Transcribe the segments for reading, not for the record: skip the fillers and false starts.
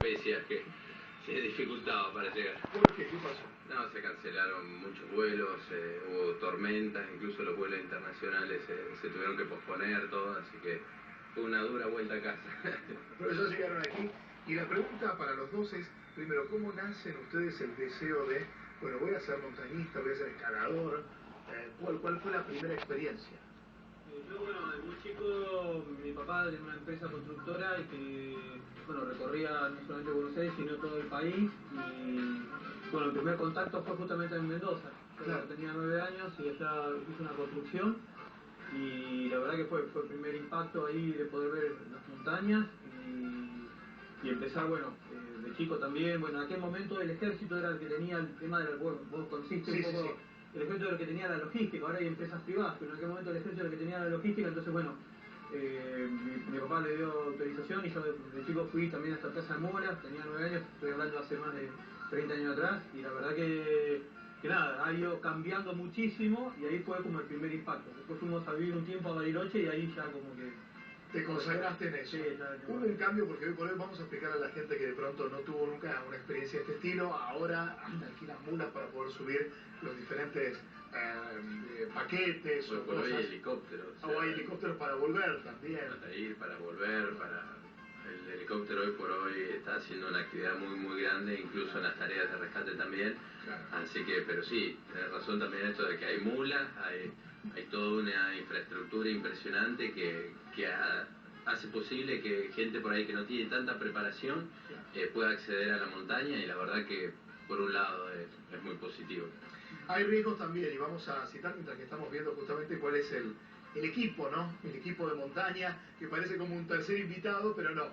especias que se dificultaba para llegar. ¿Por qué? ¿Qué pasó? No, se cancelaron muchos vuelos, hubo tormentas, incluso los vuelos internacionales se tuvieron que posponer todo, así que fue una dura vuelta a casa. Pero ya llegaron aquí y la pregunta para los dos es, primero, ¿cómo nacen ustedes el deseo de, bueno, voy a ser montañista, voy a ser escalador? ¿Cuál fue la primera experiencia? Yo, bueno, de muy chico, mi papá tenía una empresa constructora y que, bueno, recorría no solamente Buenos Aires, sino todo el país. Y, bueno, el primer contacto fue justamente en Mendoza. Yo Claro. tenía 9 años y ella hizo una construcción. Y la verdad que fue el primer impacto ahí de poder ver las montañas y empezar, bueno, de chico también. Bueno, en aquel momento el ejército era el que tenía el tema del, bueno, vos consiste un poco... Sí. El ejército era el que tenía la logística, ahora hay empresas privadas, pero en aquel momento el ejército era el que tenía la logística, entonces bueno, mi papá le dio autorización y yo de chico fui también hasta Plaza de Mora, tenía 9 años, estoy hablando hace más de 30 años atrás, y la verdad que nada, ha ido cambiando muchísimo y ahí fue como el primer impacto. Después fuimos a vivir un tiempo a Bariloche y ahí ya como que... Te consagraste en eso. Sí, Hubo un cambio porque hoy por hoy vamos a explicar a la gente que de pronto no tuvo nunca una experiencia de este estilo. Ahora hasta alquilan mulas para poder subir los diferentes paquetes Bueno, o por cosas. hoy hay helicópteros. O hay helicópteros para volver también. Para ir, para volver, El helicóptero hoy por hoy está haciendo una actividad muy grande, incluso en las tareas de rescate también. Claro. Así que, pero sí, tenés razón también esto de que hay mulas, hay toda una infraestructura impresionante que hace posible que gente por ahí que no tiene tanta preparación pueda acceder a la montaña, y la verdad que por un lado es muy positivo. Hay riesgos también, y vamos a citar mientras que estamos viendo justamente cuál es el equipo, ¿no? El equipo de montaña, que parece como un tercer invitado, pero no.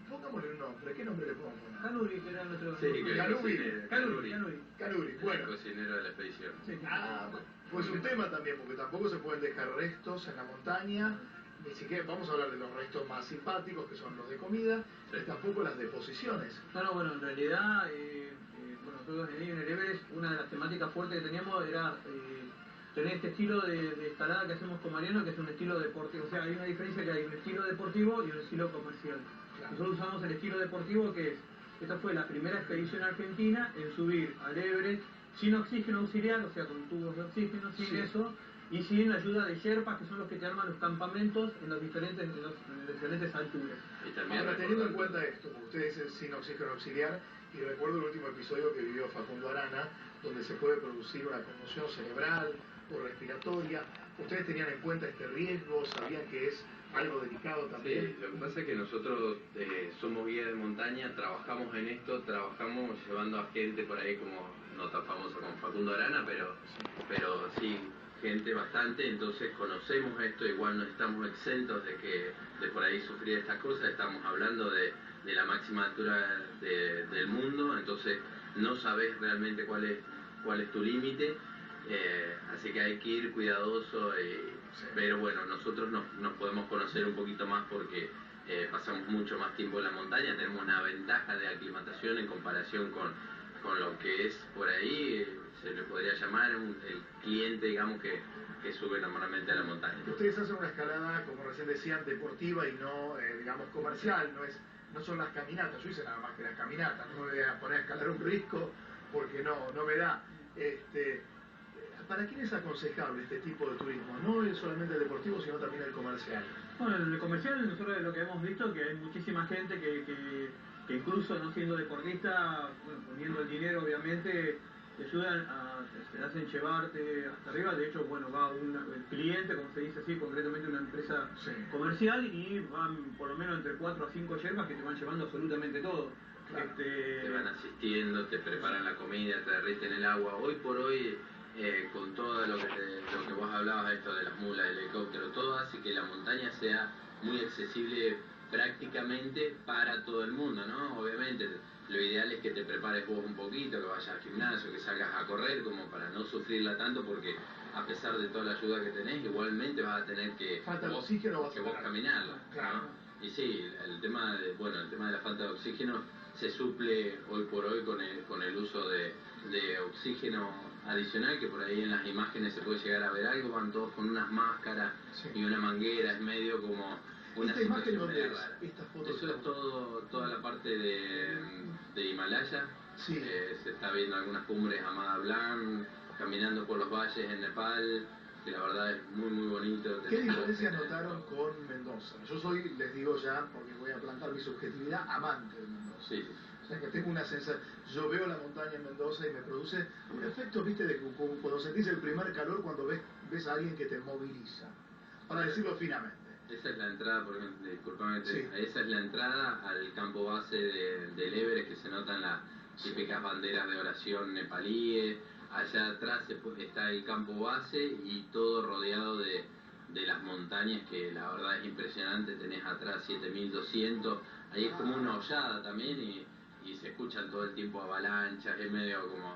Pongámosle un nombre. ¿Qué nombre le podemos poner? Canuri, que era nuestro... Sí, que Canuri. Bueno. El cocinero de la expedición. Sí. Pues un tema también, porque tampoco se pueden dejar restos en la montaña. Ni siquiera vamos a hablar de los restos más simpáticos, que son los de comida, Sí. y tampoco las deposiciones. No, bueno, en realidad, bueno, nosotros en el Everest, una de las temáticas fuertes que teníamos era tener este estilo de escalada que hacemos con Mariano, que es un estilo deportivo. O sea, hay una diferencia que hay un estilo deportivo y un estilo comercial. Claro. Nosotros usamos el estilo deportivo, que es, esta fue la primera expedición argentina en subir al Everest sin oxígeno auxiliar, o sea, con tubos de oxígeno, sin eso, y sin la ayuda de sherpas, que son los que te arman los campamentos en las diferentes alturas. Y también Ahora, teniendo en cuenta esto, ustedes es sin oxígeno auxiliar, y recuerdo el último episodio que vivió Facundo Arana, donde se puede producir una conmoción cerebral o respiratoria. ¿Ustedes tenían en cuenta este riesgo? ¿Sabían que es algo delicado también? Sí, lo que pasa es que nosotros somos guías de montaña, trabajamos en esto, trabajamos llevando a gente por ahí como no tan famosa como Facundo Arana, pero sí, gente bastante, entonces conocemos esto, igual no estamos exentos de por ahí sufrir estas cosas, estamos hablando de la máxima altura del mundo, entonces no sabes realmente cuál es tu límite, así que hay que ir cuidadoso, pero bueno, nosotros nos podemos conocer un poquito más porque pasamos mucho más tiempo en la montaña, tenemos una ventaja de aclimatación en comparación con lo que es por ahí, se le podría llamar el cliente, digamos, que sube normalmente a la montaña. Ustedes hacen una escalada, como recién decían, deportiva y no, digamos, comercial, no son las caminatas. Yo hice nada más que las caminatas, no me voy a poner a escalar un risco porque no me da. ¿Para quién es aconsejable este tipo de turismo? No es solamente el deportivo, sino también el comercial. Bueno, en el comercial nosotros lo que hemos visto que hay muchísima gente que incluso no siendo deportista, bueno, poniendo el dinero obviamente, te ayudan te hacen llevarte hasta arriba. De hecho, bueno, va el cliente, como se dice así, concretamente una empresa comercial, y van por lo menos entre 4 a 5 yerbas que te van llevando absolutamente todo. Claro. Te van asistiendo, te preparan la comida, te derriten el agua. Hoy por hoy, con todo lo que vos hablabas, esto de las mulas, el helicóptero, todo hace que la montaña sea muy accesible prácticamente para todo el mundo, ¿no? Obviamente, lo ideal es que te prepares vos un poquito, que vayas al gimnasio, que salgas a correr, como para no sufrirla tanto, porque a pesar de toda la ayuda que tenés, igualmente vas a tener que vos caminarla, claro, ¿no? Y sí, el tema de la falta de oxígeno se suple hoy por hoy con el uso de oxígeno adicional, que por ahí en las imágenes se puede llegar a ver algo, van todos con unas máscaras y una manguera, es medio como una ¿Esta imagen situación dónde media es? rara. Esta foto Eso es toda la parte de Himalaya. Sí. Se está viendo algunas cumbres Amada Blanc, caminando por los valles en Nepal, que la verdad es muy muy bonito. ¿Qué diferencias notaron con Mendoza? Yo soy, les digo ya, porque voy a plantar mi subjetividad, amante de Mendoza. Sí. O sea que tengo una sensación, yo veo la montaña en Mendoza y me produce un efecto, viste, de cuando sentís el primer calor, cuando ves a alguien que te moviliza, para decirlo finamente. Esa es la entrada, por ejemplo, disculpame, Sí. esa es la entrada al campo base del Everest, que se notan las típicas banderas de oración nepalíes. Allá atrás está el campo base y todo rodeado de las montañas, que la verdad es impresionante. Tenés atrás 7200, ahí es como una hollada también, y se escuchan todo el tiempo avalanchas, es medio como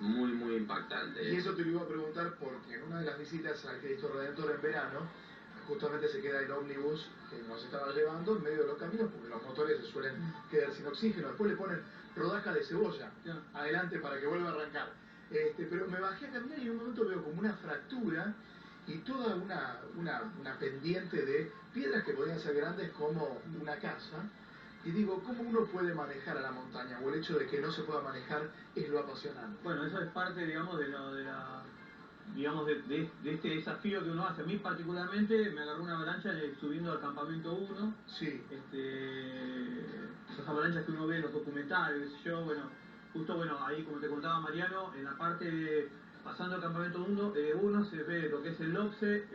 muy muy impactante. Y eso te lo iba a preguntar porque en una de las visitas al Cristo Redentor en verano, justamente se queda el ómnibus que nos estaba llevando en medio de los caminos, porque los motores se suelen quedar sin oxígeno. Después le ponen rodaja de cebolla adelante para que vuelva a arrancar. Pero me bajé a caminar y en un momento veo como una fractura y toda una pendiente de piedras que podían ser grandes como una casa. Y digo, ¿cómo uno puede manejar a la montaña? O el hecho de que no se pueda manejar es lo apasionante. Bueno, eso es parte, digamos, de este desafío que uno hace. A mí particularmente me agarró una avalancha subiendo al campamento 1. Sí. Esas avalanchas que uno ve en los documentales, qué sé yo, bueno, justo ahí, como te contaba Mariano, en la parte pasando al campamento 1 se ve lo que es el Lhotse,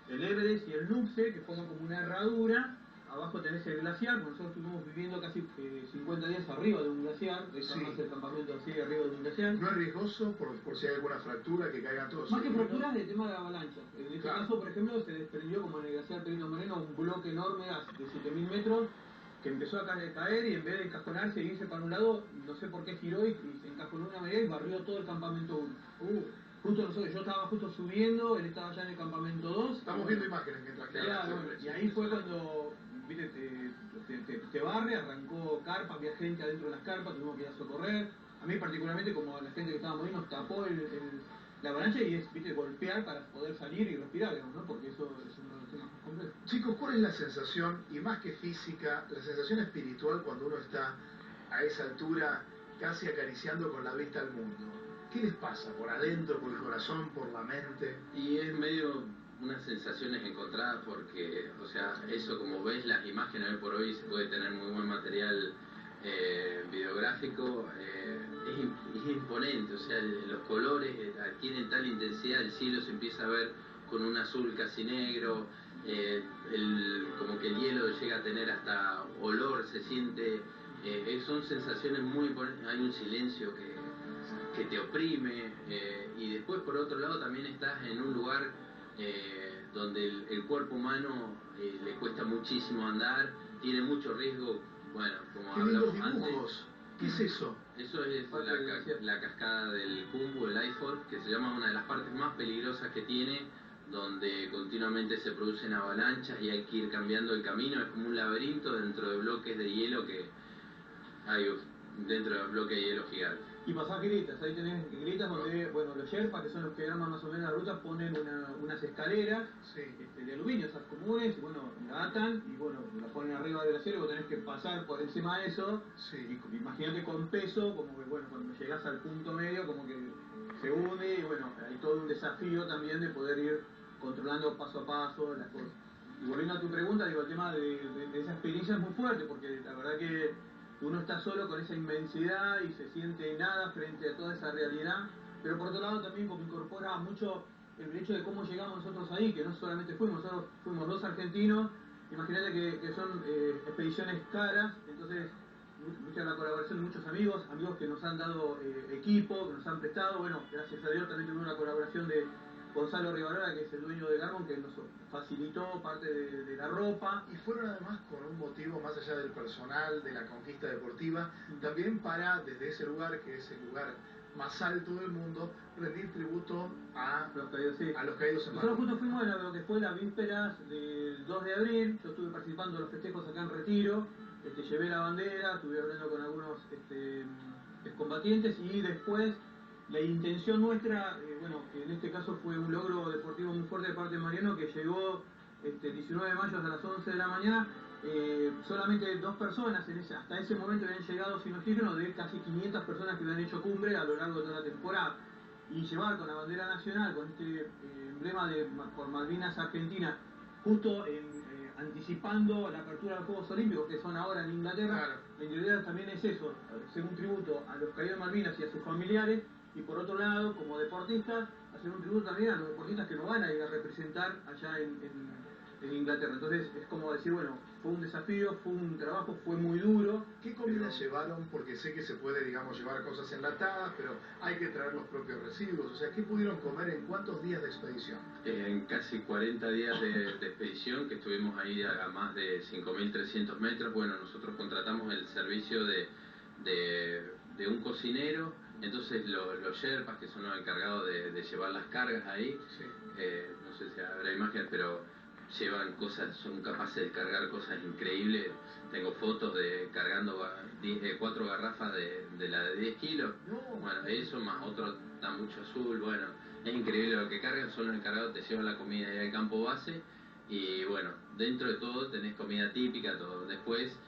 el Everest y el Nupse, que forman como una herradura. Abajo tenés el glaciar, nosotros estuvimos viviendo casi 50 días arriba de un glaciar, de hecho Sí. más el campamento así arriba de un glaciar. ¿No es riesgoso por si hay alguna fractura, que caigan todos? Más que fracturas, el tema de avalanchas. En este Claro. caso, por ejemplo, se desprendió, como en el glaciar Perito Moreno, un bloque enorme de 7000 metros que empezó a caer, y en vez de encajonarse y irse para un lado, no sé por qué giró y se encajonó de una manera y barrió todo el campamento 1. Justo nosotros, yo estaba justo subiendo, él estaba ya en el campamento 2. Estamos viendo imágenes mientras que Claro, bueno, y ahí fue cuando, viste, te barre, arrancó carpas, había gente adentro de las carpas, tuvimos que ir a socorrer. A mí particularmente, como a la gente que estábamos ahí, nos tapó la avalancha, y es, viste, golpear para poder salir y respirar, digamos, ¿no? Porque eso es uno de los temas más complejos. Chicos, ¿cuál es la sensación, y más que física, la sensación espiritual cuando uno está a esa altura casi acariciando con la vista al mundo? ¿Qué les pasa? ¿Por adentro, por el corazón, por la mente? Y es medio unas sensaciones encontradas, porque, o sea, eso, como ves las imágenes, hoy por hoy se puede tener muy buen material videográfico, es imponente. O sea, los colores adquieren tal intensidad, el cielo se empieza a ver con un azul casi negro, como que el hielo llega a tener hasta olor, se siente, son sensaciones muy imponentes. Hay un silencio que te oprime, y después por otro lado también estás en un lugar donde el cuerpo humano le cuesta muchísimo andar, tiene mucho riesgo. Bueno, como ¡Qué lindos hablamos dibujos! antes, ¿Qué es eso? eso es la cascada del Khumbu, el Aiford, que se llama una de las partes más peligrosas que tiene, donde continuamente se producen avalanchas y hay que ir cambiando el camino. Es como un laberinto dentro de bloques de hielo que hay dentro de bloques de hielo gigantes. Y pasás grietas, ahí tenés grietas donde, bueno, los Sherpas, que son los que arman más o menos la ruta, ponen unas escaleras Sí. de aluminio, esas comunes, y bueno, la atan y bueno, la ponen arriba del acero, y vos tenés que pasar por encima de eso. Sí. Y imagínate con peso, como que bueno, cuando llegás al punto medio, como que se hunde, y bueno, hay todo un desafío también de poder ir controlando paso a paso las cosas. Y volviendo a tu pregunta, digo, el tema de esa experiencia es muy fuerte, porque la verdad que uno está solo con esa inmensidad y se siente nada frente a toda esa realidad, pero por otro lado también como incorpora mucho el hecho de cómo llegamos nosotros ahí, que no solamente nosotros fuimos 2 argentinos. Imagínate que son expediciones caras, entonces mucha la colaboración de muchos amigos que nos han dado equipo, que nos han prestado. Bueno, gracias a Dios también tuvimos una colaboración de Gonzalo Rivarola, que es el dueño de Garmin, que nos facilitó parte de la ropa. Y fueron además con un motivo más allá del personal, de la conquista deportiva, también para, desde ese lugar, que es el lugar más alto del mundo, rendir tributo a los caídos, sí. A los caídos en Nosotros Malvinas. justo fuimos en lo que fue las vísperas del 2 de abril, yo estuve participando de los festejos acá en Retiro, llevé la bandera, estuve hablando con algunos excombatientes, y después la intención nuestra, bueno, que en este caso fue un logro deportivo muy fuerte de parte de Mariano, que llegó 19 de mayo a las 11 de la mañana, solamente 2 personas hasta ese momento habían llegado sin oxígeno de casi 500 personas que habían hecho cumbre a lo largo de toda la temporada. Y llevar con la bandera nacional, con este emblema de por Malvinas Argentina, justo anticipando la apertura de los Juegos Olímpicos, que son ahora en Inglaterra, claro. La idea también es eso, hacer un tributo a los caídos de Malvinas y a sus familiares, y por otro lado, como deportistas, hacer un tributo también a los deportistas que nos van a ir a representar allá en Inglaterra. Entonces es como decir, bueno, fue un desafío, fue un trabajo, fue muy duro. ¿Qué comida llevaron? Porque sé que se puede, digamos, llevar cosas enlatadas, pero hay que traer los propios residuos. O sea, ¿qué pudieron comer en cuántos días de expedición? En casi 40 días de expedición, que estuvimos ahí a más de 5.300 metros. Bueno, nosotros contratamos el servicio de un cocinero. Entonces los sherpas, que son los encargados de llevar las cargas ahí, sí. No sé si habrá imágenes, pero llevan cosas, son capaces de cargar cosas increíbles. Tengo fotos de cargando 4 garrafas de la de 10 kilos. Bueno, eso más otro tambucho azul. Bueno, es increíble lo que cargan. Son los encargados, te llevan la comida ahí al campo base. Y bueno, dentro de todo tenés comida típica, todo. Después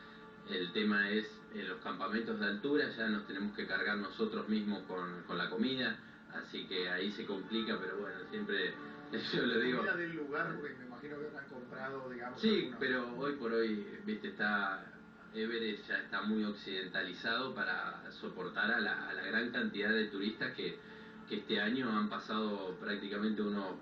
el tema es en los campamentos de altura ya nos tenemos que cargar nosotros mismos con la comida. Así que ahí se complica, pero bueno, siempre yo lo digo. ¿Comida del lugar? Porque me imagino que han comprado, digamos. Sí, algunos... pero hoy por hoy, viste, Everest ya está muy occidentalizado para soportar a la gran cantidad de turistas que este año han pasado prácticamente unos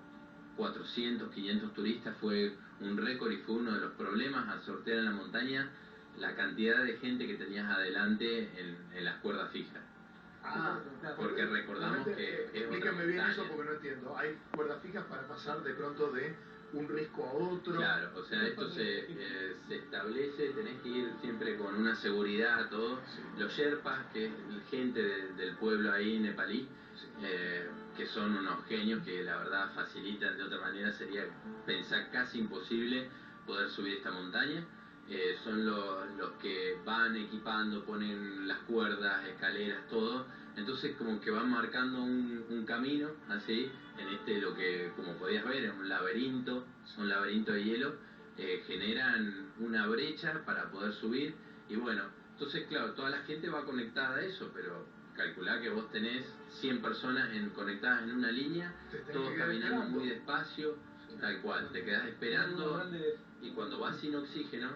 400, 500 turistas. Fue un récord y fue uno de los problemas al sortear en la montaña la cantidad de gente que tenías adelante en las cuerdas fijas. Porque recordamos que explícame bien eso porque no entiendo. Hay cuerdas fijas para pasar de pronto de un risco a otro. Claro, o sea, esto se establece, tenés que ir siempre con una seguridad, todo. Sí. Los sherpas, que es gente del pueblo ahí nepalí, sí. Que son unos genios que la verdad facilitan, de otra manera sería pensar casi imposible poder subir esta montaña. Son los que van equipando, ponen las cuerdas, escaleras, todo. Entonces como que van marcando un camino, así, en lo que, como podías ver, es un laberinto de hielo. Generan una brecha para poder subir. Y bueno, entonces claro, toda la gente va conectada a eso, pero calculá que vos tenés 100 personas conectadas en una línea, todos caminando muy despacio, tal cual, te quedás esperando. Y cuando vas sin oxígeno,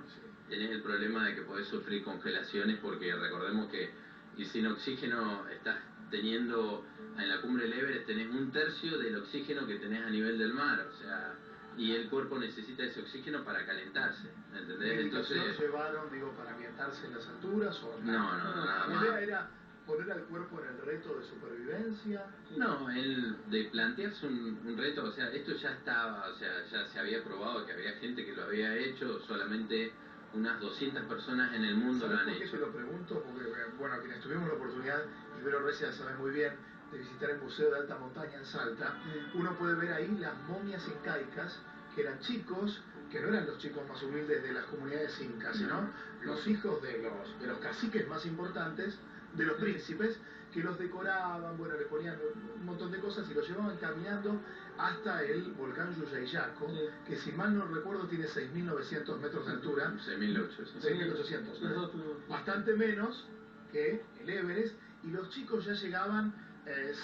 tenés el problema de que podés sufrir congelaciones, porque recordemos que y sin oxígeno estás teniendo, en la cumbre del Everest tenés 1/3 del oxígeno que tenés a nivel del mar, o sea, y el cuerpo necesita ese oxígeno para calentarse, ¿entendés? Entonces llevaron, digo, para ambientarse en las alturas o no, nada más. La idea era poner al cuerpo en el reto de supervivencia. No, de plantearse un reto, o sea, esto ya estaba, o sea, ya se había probado que había gente que lo había hecho, solamente unas 200 personas en el mundo lo han hecho. ¿Por qué te lo pregunto? Porque, bueno, quienes tuvimos la oportunidad, Ibero Recia sabe muy bien, de visitar el Museo de Alta Montaña en Salta, uno puede ver ahí las momias incaicas, que eran chicos, que no eran los chicos más humildes de las comunidades incas, sino los hijos de los caciques más importantes, de los príncipes, que los decoraban, bueno, le ponían un montón de cosas y los llevaban caminando hasta el volcán Yuyayaco, que si mal no recuerdo tiene 6.900 metros de altura. 6.800. Bastante menos que el Everest, y los chicos ya llegaban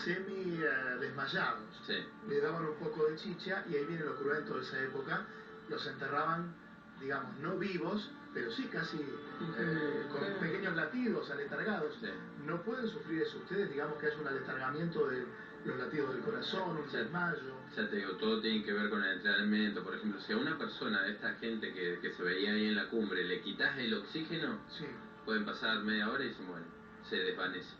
semi desmayados. Sí. Les daban un poco de chicha y ahí viene lo cruento de esa época. Los enterraban, digamos, no vivos, pero sí casi con pequeños latidos, aletargados. Sí. No pueden sufrir eso ustedes, digamos que haya un aletargamiento de los latidos del corazón, un desmayo. Ya te digo, todo tiene que ver con el entrenamiento. Por ejemplo, si a una persona de esta gente que se veía ahí en la cumbre le quitas el oxígeno, sí. Pueden pasar media hora y se mueren, se desvanece.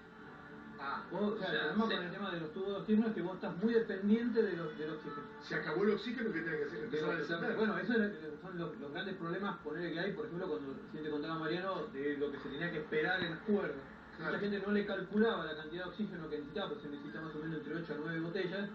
Vos, o sea, el problema con el tema de los tubos de oxígeno es que vos estás muy dependiente del oxígeno. Se acabó el oxígeno, ¿qué tiene que hacer? Empezar a descender. Bueno, esos son los grandes problemas que hay, por ejemplo, cuando recién te contaba Mariano, de lo que se tenía que esperar en las cuerdas. Mucha gente no le calculaba la cantidad de oxígeno que necesitaba, pues se necesitaba más o menos entre 8 a 9 botellas.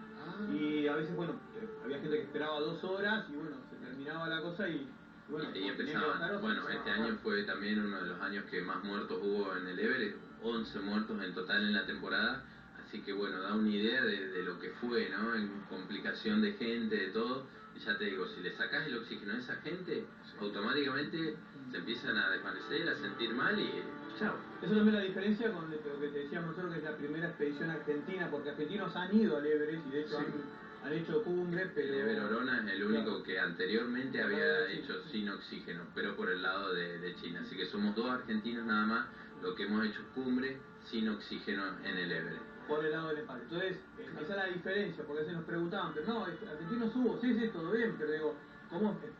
Y a veces, bueno, había gente que esperaba 2 horas y bueno, se terminaba la cosa y bueno, y empezaban. Bueno, este año fue también uno de los años que más muertos hubo en el Everest, 11 muertos en total en la temporada, así que bueno, da una idea de lo que fue, ¿no? En complicación de gente, de todo, ya te digo, si le sacás el oxígeno a esa gente, automáticamente se empiezan a desvanecer, a sentir mal y chao. Eso también es la diferencia con lo que te decíamos nosotros, que es la primera expedición argentina, porque argentinos han ido al Everest y de hecho han hecho cumbre, pero... El Everest Orona es el único que anteriormente había Sí. hecho sin oxígeno, pero por el lado de China. Así que somos 2 argentinos nada más los que hemos hecho cumbre sin oxígeno en el Everest. Por el lado del empate. Entonces, esa es la diferencia, porque a veces nos preguntaban, pero no, argentino subo, sí, todo bien, pero digo,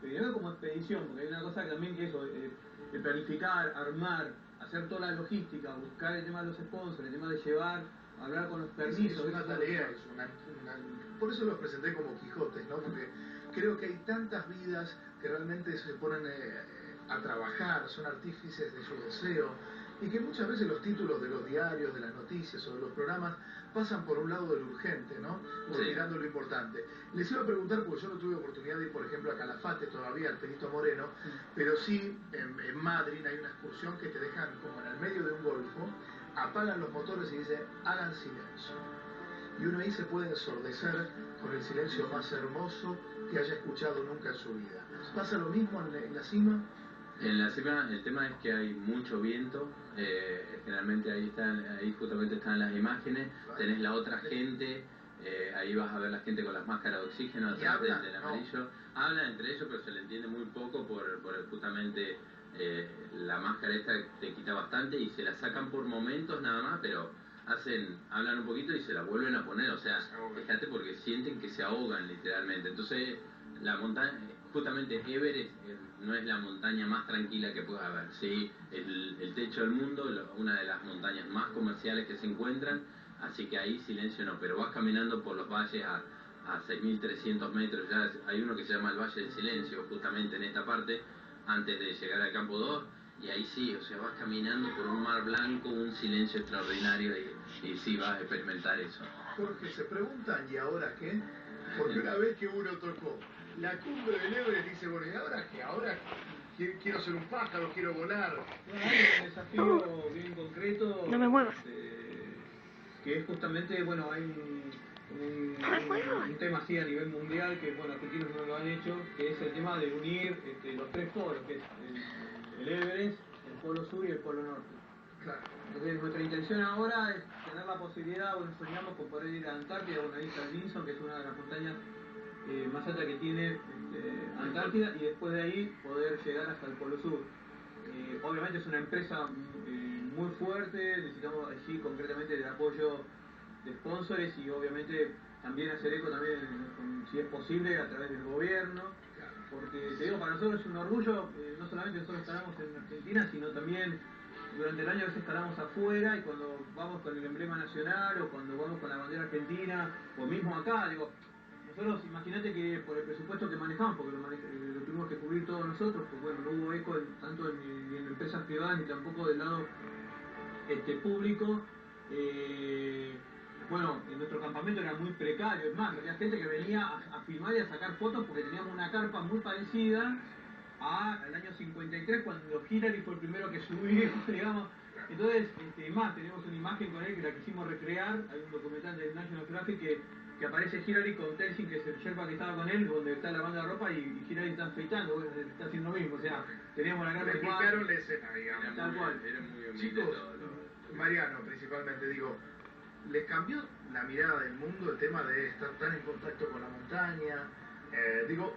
primero como expedición, porque hay una cosa que también que eso, de planificar, armar, hacer toda la logística, buscar el tema de los sponsors, el tema de llevar, hablar con los permisos. Es una tarea, por eso los presenté como Quijotes, ¿no? Porque creo que hay tantas vidas que realmente se ponen a trabajar, son artífices de su deseo, y que muchas veces los títulos de los diarios, de las noticias o de los programas pasan por un lado del urgente, ¿no? Olvidando lo importante. Les iba a preguntar, porque yo no tuve oportunidad de ir, por ejemplo, a Calafate todavía, al Perito Moreno, pero sí en Madrid hay una excursión que te dejan como en el medio de un golfo, apagan los motores y dicen, hagan silencio. Y uno ahí se puede ensordecer con el silencio más hermoso que haya escuchado nunca en su vida. ¿Pasa lo mismo en la cima? En la cima el tema es que hay mucho viento, generalmente ahí justamente están las imágenes, tenés la otra gente, ahí vas a ver la gente con las máscaras de oxígeno atrás del amarillo. No. Hablan entre ellos, pero se le entiende muy poco por justamente la máscara esta te quita bastante y se la sacan por momentos nada más, pero hablan un poquito y se la vuelven a poner, o sea, fíjate porque sienten que se ahogan literalmente. Entonces la montaña, justamente Everest no es la montaña más tranquila que pueda haber, ¿sí? El techo del mundo, una de las montañas más comerciales que se encuentran, así que ahí silencio no, pero vas caminando por los valles a 6.300 metros, ya hay uno que se llama el Valle del Silencio, justamente en esta parte, antes de llegar al campo 2, y ahí sí, o sea, vas caminando por un mar blanco, un silencio extraordinario, y sí vas a experimentar eso. Porque se preguntan, ¿y ahora qué? Porque una vez que uno tocó la cumbre del Everest, dice, bueno, ¿y ahora qué? Ahora quiero ser un pájaro, quiero volar. Hay un desafío bien concreto. No me muevas. Que es justamente, bueno, hay un tema así a nivel mundial que, bueno, argentinos no lo han hecho, que es el tema de unir los 3 polos, que es el Everest, el polo sur y el polo norte. Claro. Entonces nuestra intención ahora es tener la posibilidad, bueno, soñamos con poder ir a Antártida, bueno, ahí está el Vinson, que es una de las montañas más alta que tiene Antártida, y después de ahí poder llegar hasta el Polo Sur. Obviamente es una empresa muy fuerte, necesitamos allí concretamente el apoyo de sponsors y obviamente también hacer eco también, si es posible, a través del gobierno, porque te digo, para nosotros es un orgullo, no solamente nosotros estaremos en Argentina, sino también durante el año a veces estaremos afuera y cuando vamos con el emblema nacional o cuando vamos con la bandera argentina o mismo acá, digo, nosotros imagínate que por el presupuesto que manejamos, porque lo tuvimos que cubrir todos nosotros, pues bueno, no hubo eco tanto en empresas privadas ni tampoco del lado público. Bueno, en nuestro campamento era muy precario, es más, había gente que venía a filmar y a sacar fotos porque teníamos una carpa muy parecida al año 53 cuando Hillary fue el primero que subió, digamos. Entonces, más, tenemos una imagen con él que la quisimos recrear, hay un documental de National Geographic que aparece Hillary con Tenzin, que es el Sherpa que estaba con él, donde está lavando la ropa y Hillary está afeitando, bueno, está haciendo lo mismo, o sea, teníamos la carpa igual. Replicaron la escena, digamos. Tal cual. Era muy humilde. Chicos, Mariano principalmente, digo, ¿les cambió la mirada del mundo el tema de estar tan en contacto con la montaña? Digo,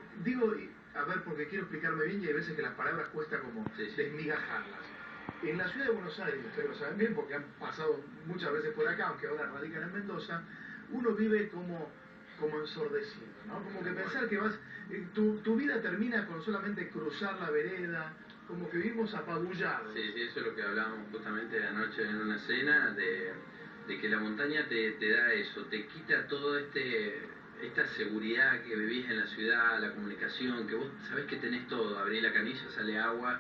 a ver, porque quiero explicarme bien y hay veces que las palabras cuesta como desmigajarlas. En la ciudad de Buenos Aires, ustedes lo saben bien porque han pasado muchas veces por acá, aunque ahora radican en Mendoza, uno vive como ensordecido, ¿no? Como que pensar que tu vida termina con solamente cruzar la vereda, como que vivimos apabullados. Sí, eso es lo que hablábamos justamente anoche en una cena, de que la montaña te da eso, te quita todo esta seguridad que vivís en la ciudad, la comunicación, que vos sabés que tenés todo, abrís la canilla, sale agua,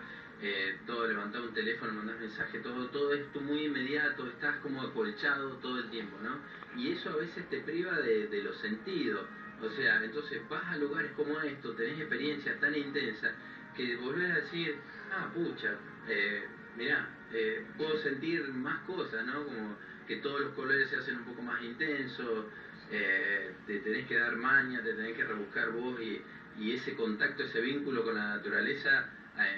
todo, levantás un teléfono, mandás mensaje, todo es muy inmediato, estás como acolchado todo el tiempo, ¿no? Y eso a veces te priva de los sentidos, o sea, entonces vas a lugares como estos, tenés experiencias tan intensas, que volvés a decir, pucha, mirá, puedo sentir más cosas, ¿no? Como que todos los colores se hacen un poco más intensos, te tenés que dar maña, te tenés que rebuscar vos y y ese contacto, ese vínculo con la naturaleza,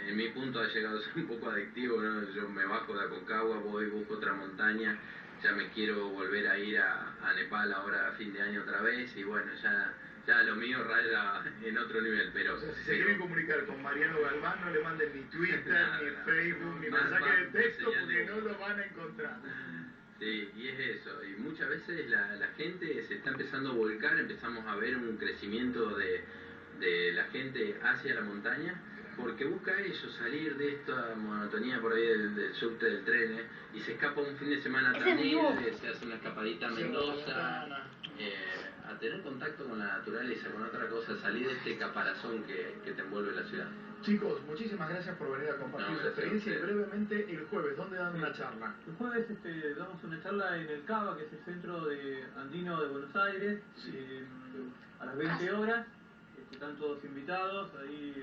en mi punto ha llegado a ser un poco adictivo, ¿no? Yo me bajo de Aconcagua, voy, busco otra montaña, ya me quiero volver a ir a Nepal ahora a fin de año otra vez, y bueno, ya lo mío raya en otro nivel, pero... O sea, si se quieren comunicar con Mariano Galván, no le manden ni Twitter, ni Facebook, ni más mensaje de texto, señal porque de no humo. lo van a encontrar. Sí, y es eso, y muchas veces la gente se está empezando a volcar, empezamos a ver un crecimiento de la gente hacia la montaña, porque busca eso, salir de esta monotonía por ahí del subte, del tren, y se escapa un fin de semana también, se hace una escapadita a Mendoza, a tener contacto con la naturaleza, con otra cosa, salir de este caparazón que te envuelve la ciudad. Chicos, muchísimas gracias por venir a compartir su experiencia, y brevemente el jueves, ¿dónde dan una charla? El jueves damos una charla en el CABA, que es el Centro Andino de Buenos Aires, a las 20 horas. Están todos invitados. Ahí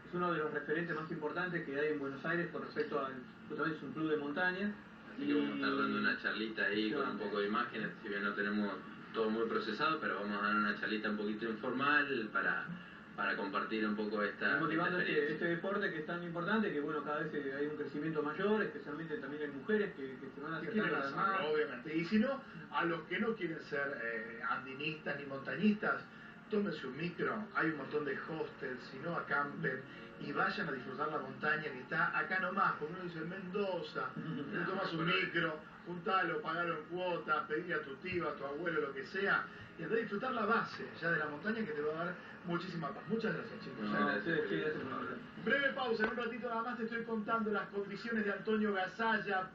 es uno de los referentes más importantes que hay en Buenos Aires con respecto al, justamente es un club de montaña. Así que vamos a estar dando una charlita ahí con un poco de imágenes, si bien no tenemos todo muy procesado, pero vamos a dar una charlita un poquito informal para compartir un poco esta motivando experiencia. este deporte que es tan importante, que bueno, cada vez hay un crecimiento mayor, especialmente también en mujeres que se van a acercar cada vez más. Obviamente. Y si no, a los que no quieren ser andinistas ni montañistas, tómense un micro, hay un montón de hostels, si no acampen, y vayan a disfrutar la montaña que está acá nomás, como uno dice en Mendoza, te tomas un micro, juntalo, pagalo en cuotas, pedí a tu tío, a tu abuelo, lo que sea, y andá a disfrutar la base ya de la montaña, que te va a dar muchísima paz. Muchas gracias, chicos. Gracias. Breve pausa, en un ratito nada más te estoy contando las condiciones de Antonio Gasalla.